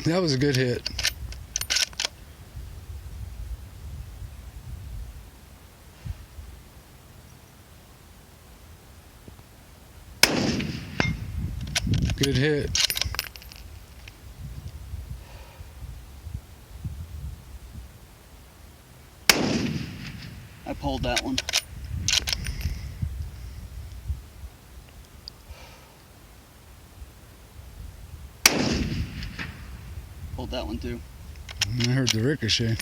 That was a good hit. Good hit. I pulled that one. Pulled that one too. I heard the ricochet.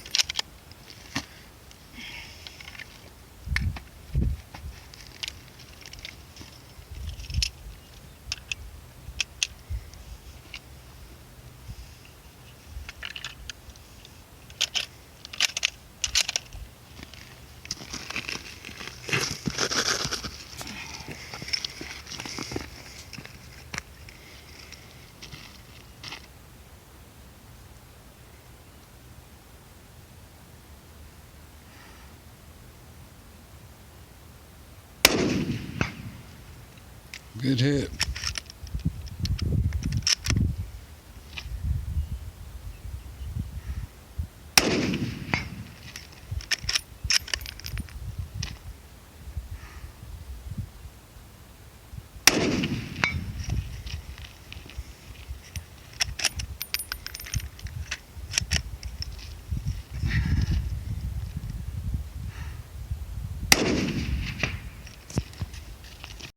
Good hit.